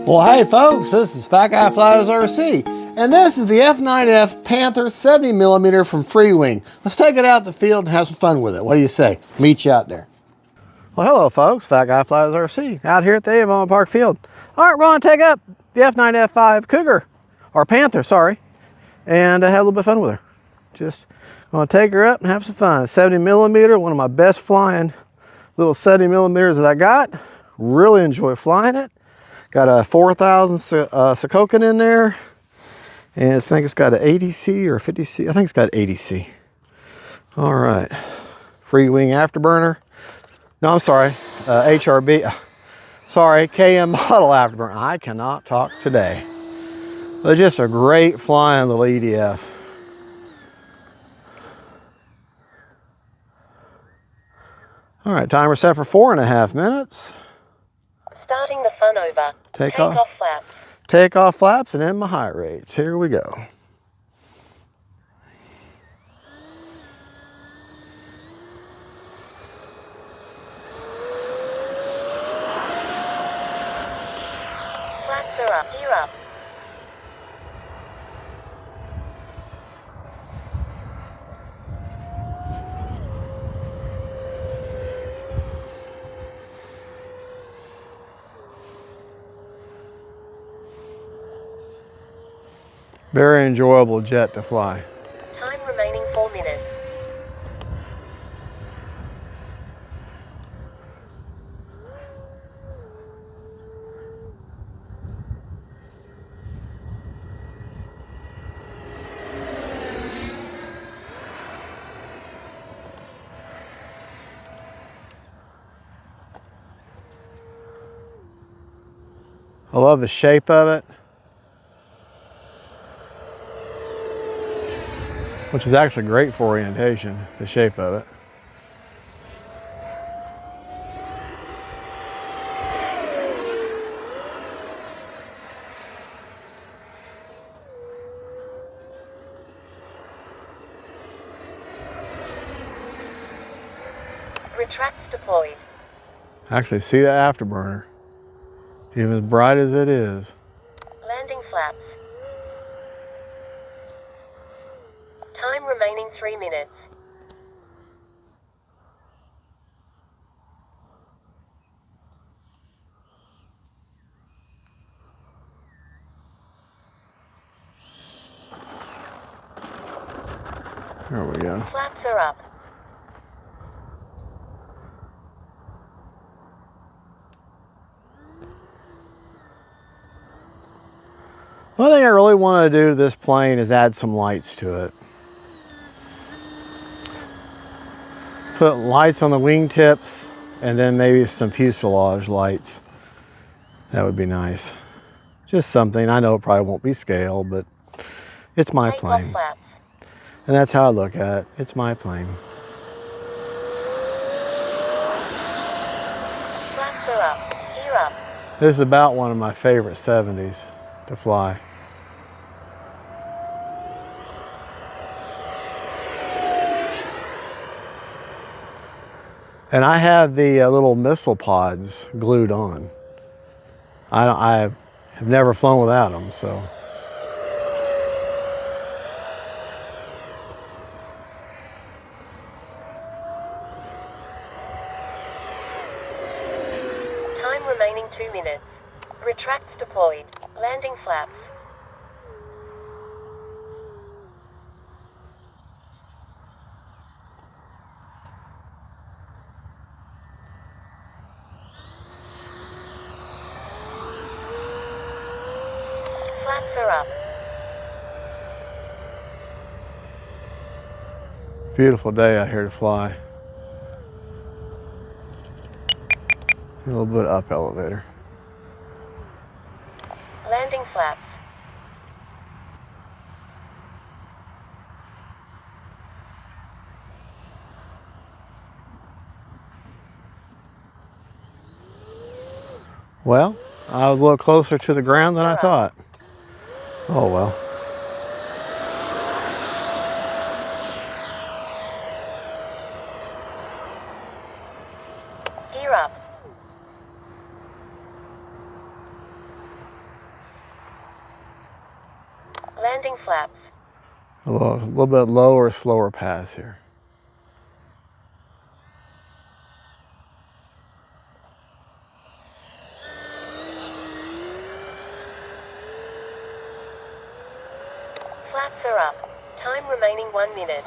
Well, hey folks, this is Fat Guy Flies RC, and this is the F9F Panther 70mm from FREEWING. Let's take it out in the field and have some fun with it. What do you say? Meet you out there. Well, hello folks, Fat Guy Flies RC, out here at the Avon Park Field. All right, we're going to take up the F9F-5 Cougar, or Panther, sorry, and have a little bit of fun with her. Just going to take her up and have some fun. 70mm, one of my best flying little 70mm that I got. Really enjoy flying it. Got a 4000 Sokokin in there, and I think it's got an 80C or 50C. I think it's got 80C. All right, FREEWING afterburner. No, I'm sorry, HRB. Sorry, KM model afterburner. I cannot talk today. But just a great flying little EDF. All right, timer set for 4.5 minutes. Starting the fun over. Take off flaps. Take off flaps and end my high rates. Here we go. Flaps are up. Gear up. Very enjoyable jet to fly. Time remaining 4 minutes. I love the shape of it, which is actually great for orientation, the shape of it. Retracts deployed. Actually, see the afterburner, even as bright as it is. Landing flaps. Time remaining 3 minutes. There we go. Flaps are up. One thing I really want to do to this plane is add some lights to it. Put lights on the wingtips and then maybe some fuselage lights. That would be nice. Just something. I know it probably won't be scale, but it's my plane. And that's how I look at it. It's my plane. Flaps are up. Gear up. This is about one of my favorite 70s to fly. And I have the little missile pods glued on. I have never flown without them, so. Time remaining 2 minutes. Retracts deployed. Landing flaps. Flaps are up. Beautiful day out here to fly. A little bit up elevator. Landing flaps. Well, I was a little closer to the ground than I thought. Oh well. Gear up. Landing flaps. A little bit lower, slower pass here. Flaps are up. Time remaining 1 minute.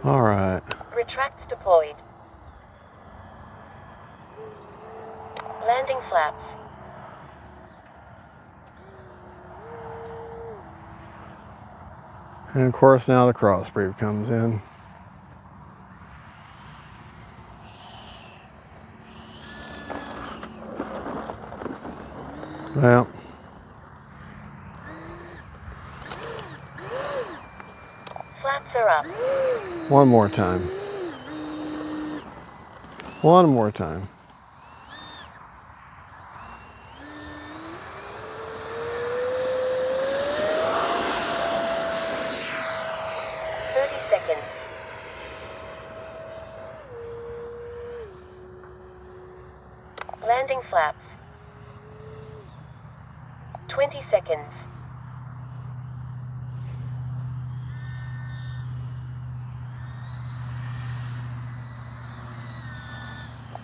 All right. Retracts deployed. Landing flaps. And of course now the cross breed comes in. Well, Flaps are up. one more time. One more time. Landing flaps. 20 seconds.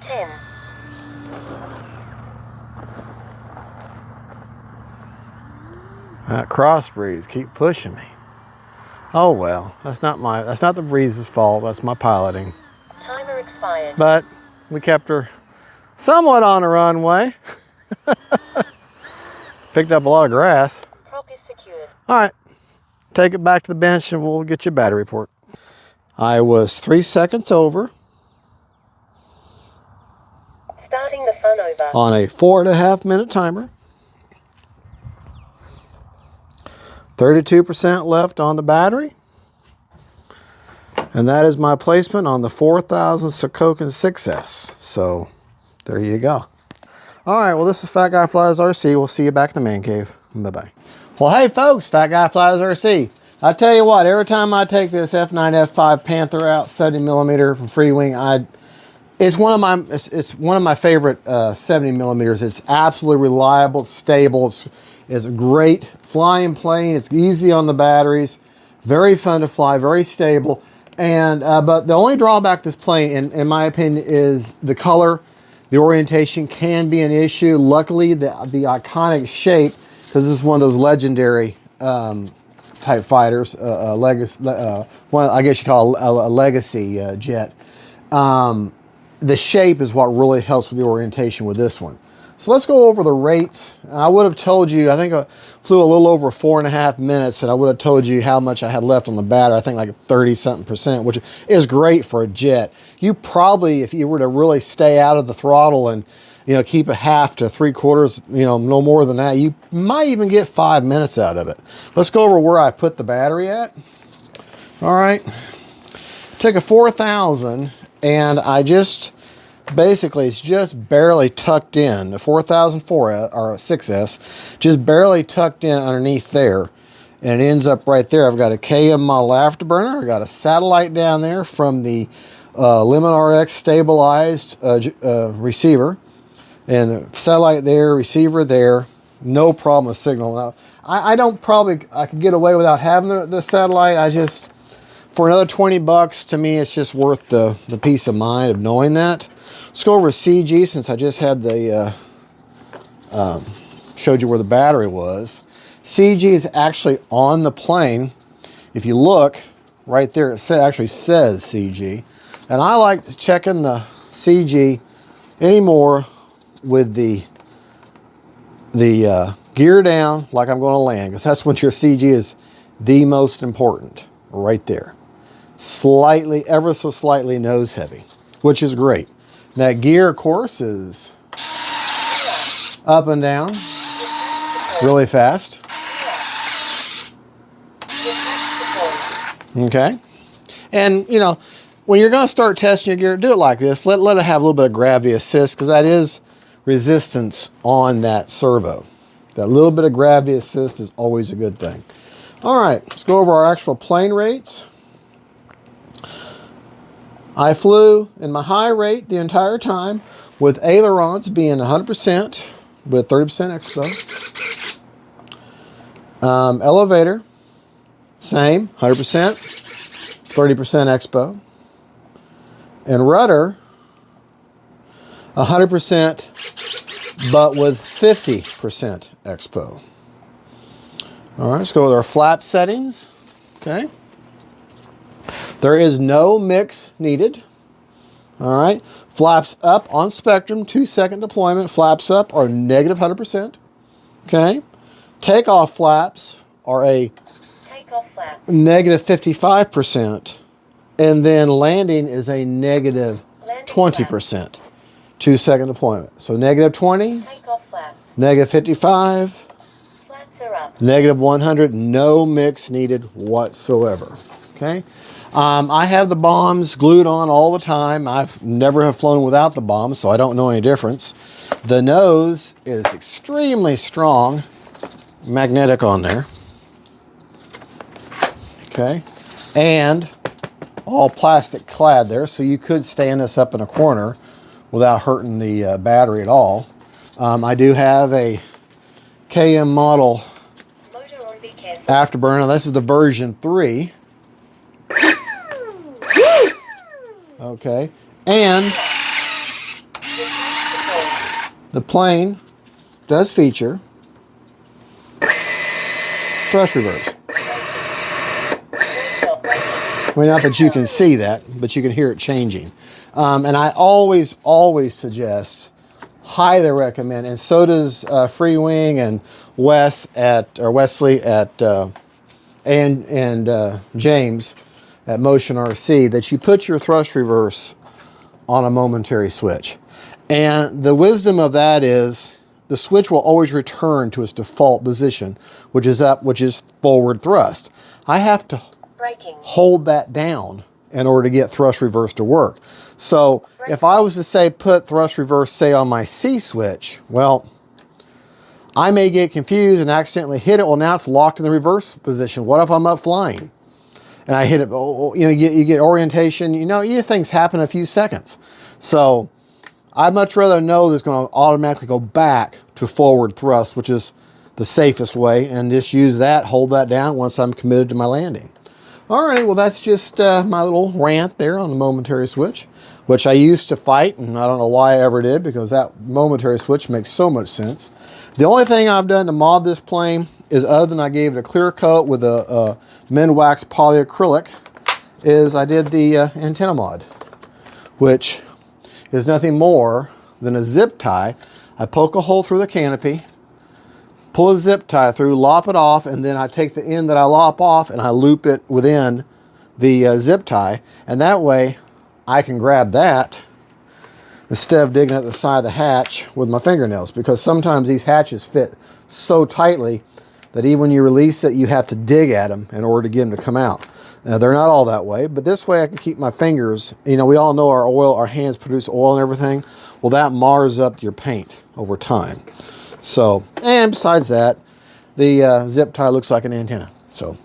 Ten. That crossbreeds keep pushing me. Oh well, that's not the breeze's fault. That's my piloting. Timer expired. But we kept her somewhat on the runway. Picked up a lot of grass. Prop is secured. All right, take it back to the bench and we'll get you a battery report. I was 3 seconds over. Starting the fun over. On a 4.5 minute timer. 32% left on the battery. And that is my placement on the 4000 Sokokin 6S. So there you go. All right, well, this is Fat Guy Flies RC. We'll see you back in the man cave. Bye-bye. Well, hey, folks, Fat Guy Flies RC. I tell you what, every time I take this F9F-5 Panther out, 70mm from FREEWING, it's one of my favorite 70mm. It's absolutely reliable, it's stable, it's a great flying plane. It's easy on the batteries, very fun to fly, very stable. And but the only drawback to this plane, in my opinion, is the color. The orientation can be an issue. Luckily, the iconic shape, because this is one of those legendary type fighters, one I guess you call a legacy jet. The shape is what really helps with the orientation with this one. So let's go over the rates. I would have told you, I think I flew a little over 4.5 minutes, and I would have told you how much I had left on the battery. I think like 30-something%, which is great for a jet. You probably, if you were to really stay out of the throttle and keep a half to 3/4, no more than that, you might even get 5 minutes out of it. Let's go over where I put the battery at. All right, take a 4000, and I just, basically, it's just barely tucked in. The 4004 or 6S, just barely tucked in underneath there, and it ends up right there. I've got a KM model afterburner. I got a satellite down there from the Lemon RX stabilized receiver, and the satellite there, receiver there. No problem with signal. Now, I could get away without having the satellite. For another 20 bucks, to me, it's just worth the peace of mind of knowing that. Let's go over CG, since I just had the, showed you where the battery was. CG is actually on the plane. If you look right there, it actually says CG. And I like checking the CG anymore with the gear down like I'm going to land, because that's when your CG is the most important, right there. Slightly, ever so slightly nose heavy, which is great. That gear, of course, is up and down really fast. Okay. And, when you're going to start testing your gear, do it like this. Let it have a little bit of gravity assist, because that is resistance on that servo. That little bit of gravity assist is always a good thing. All right, let's go over our actual plane rates. I flew in my high rate the entire time, with ailerons being 100% with 30% expo. Elevator same, 100%, 30% expo. And rudder, 100%, but with 50% expo. All right, let's go with our flap settings. Okay. There is no mix needed. All right. Flaps up on spectrum, 2-second deployment. Flaps up are negative 100%. Okay. Takeoff flaps are a negative 55%. And then landing is a negative 20%. 2-second deployment. So negative 20, negative 55, flaps are up. Negative 100, no mix needed whatsoever. Okay. I have the bombs glued on all the time. I've never have flown without the bombs, so I don't know any difference. The nose is extremely strong, magnetic on there. Okay. And all plastic clad there, so you could stand this up in a corner without hurting the battery at all. I do have a KM model afterburner. This is the version 3. Okay, and the plane does feature thrust reverse. I mean, not that you can see that, but you can hear it changing. And I always suggest, highly recommend, and so does FREEWING and Wesley at and James at Motion RC, that you put your thrust reverse on a momentary switch. And the wisdom of that is the switch will always return to its default position, which is up, which is forward thrust. I have to hold that down in order to get thrust reverse to work. So if I was to say put thrust reverse, say, on my C switch, well, I may get confused and accidentally hit it. Well, now it's locked in the reverse position. What if I'm up flying and I hit it? You know, you get orientation. You know, things happen in a few seconds. So I'd much rather know that it's going to automatically go back to forward thrust, which is the safest way, and just use that, hold that down once I'm committed to my landing. All right, well, that's just my little rant there on the momentary switch, which I used to fight, and I don't know why I ever did, because that momentary switch makes so much sense. The only thing I've done to mod this plane is, other than I gave it a clear coat with a Minwax polyacrylic, is I did the antenna mod, which is nothing more than a zip tie. I poke a hole through the canopy, pull a zip tie through, lop it off, and then I take the end that I lop off and I loop it within the zip tie. And that way I can grab that instead of digging at the side of the hatch with my fingernails, because sometimes these hatches fit so tightly that even when you release it, you have to dig at them in order to get them to come out. Now, they're not all that way, but this way I can keep my fingers, you know, we all know our hands produce oil and everything. Well, that mars up your paint over time. So, and besides that, the zip tie looks like an antenna. So,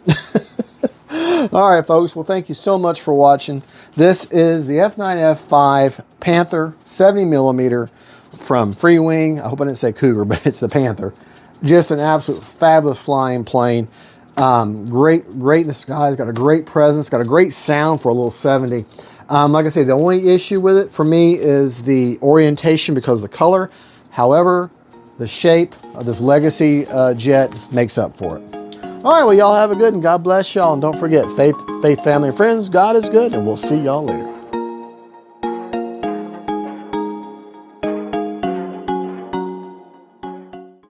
all right, folks. Well, thank you so much for watching. This is the F9F-5 Panther 70mm from FREEWING. I hope I didn't say Cougar, but it's the Panther. Just an absolute fabulous flying plane. Great in the sky. It's got a great presence. Got a great sound for a little 70. Like I say, the only issue with it for me is the orientation because of the color. However, the shape of this Legacy jet makes up for it. All right, well, y'all have a good, and God bless y'all. And don't forget, faith, family, and friends, God is good, and we'll see y'all later.